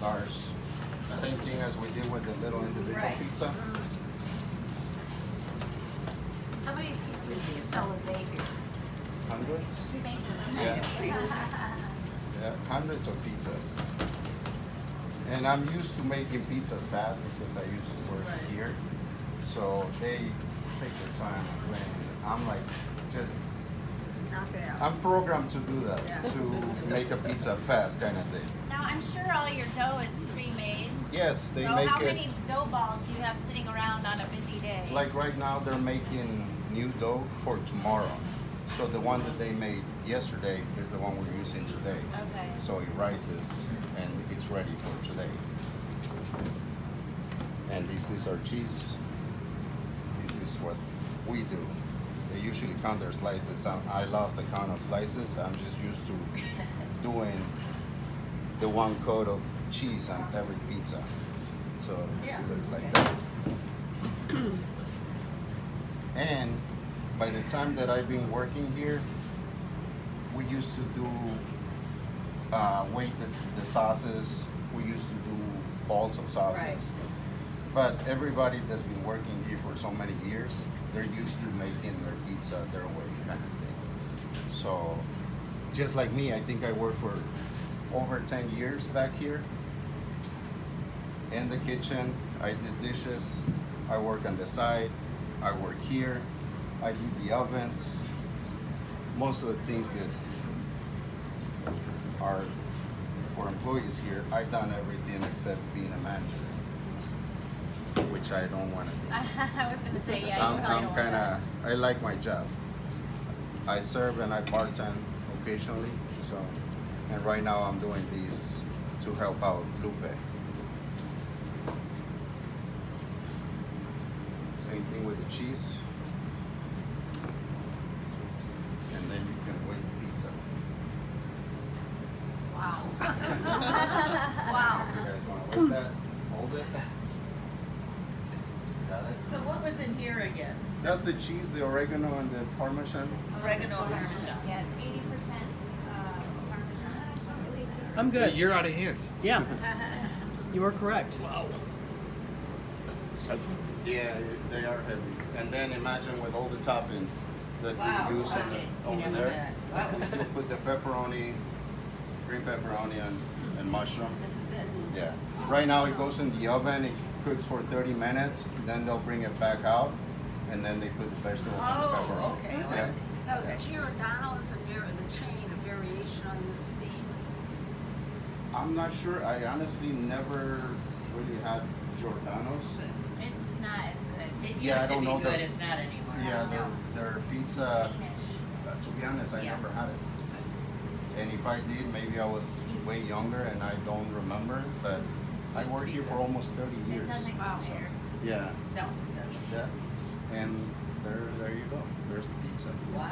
stars. Same thing as we did with the little individual pizza. How many pizzas do you sell a day here? Hundreds. He makes them. Yeah, hundreds of pizzas. And I'm used to making pizzas fast because I used to work here. So they take their time and I'm like, just, Knock it out. I'm programmed to do that, to make a pizza fast kind of thing. Now, I'm sure all your dough is pre-made. Yes, they So make how it, many dough balls do you have sitting around on a busy day? like right now they're making new dough for tomorrow. So the one that they made yesterday is the one we're using today. Okay. So it rises and it's ready for today. And this is our cheese. This is what we do. They usually count their slices. I lost the count of slices. I'm just used to doing the one coat of cheese on every pizza. So it looks like that. And by the time that I've been working here, we used to do weight the sauces. We used to do balls of sauces. Right. But everybody that's been working here for so many years, they're used to making their pizza their way kind of thing. So just like me, I think I worked for over 10 years back here in the kitchen. I did dishes, I work on the side, I work here, I did the ovens. Most of the things that are for employees here, I've done everything except being a manager, which I don't want to do. I was gonna say, yeah, you probably I'm don't kind want of, I like my job. I serve and I bartend occasionally, so, and right now I'm doing these to help out Lupe. Same thing with the cheese. And then you can wait pizza. Wow. Wow. You guys want to wait that? Hold it. Got it? So what was in here again? That's the cheese, the oregano, and the parmesan. Oregano and Parmesan. parmesan. Yeah, it's 80% Parmesan. I'm good. You're out of hands. Yeah, you are correct. Wow. So, Yeah, they are heavy. And then imagine with all the toppings that Wow, we use in okay. over there. We still put the pepperoni, green pepperoni, and mushroom. This is it. Yeah. Right now it goes in the oven. It cooks for 30 minutes. Then they'll bring it back out, and then they put the vegetables and the pepperoni. Oh, okay. Yeah. Now, is Giordano's the chain, a variation on this theme? I'm not sure. I honestly never really had Giordano's. It's not as good. It used Yeah, I to don't be know good, the- it's not anymore. Yeah, No. their pizza. Chainish. To be honest, I Yeah. never had it. And if I did, maybe I was way younger and I don't remember. But I Used to worked be here for good. almost 30 It years. doesn't compare. Yeah, No, it doesn't. yeah. And there you go. There's the pizza. Wow.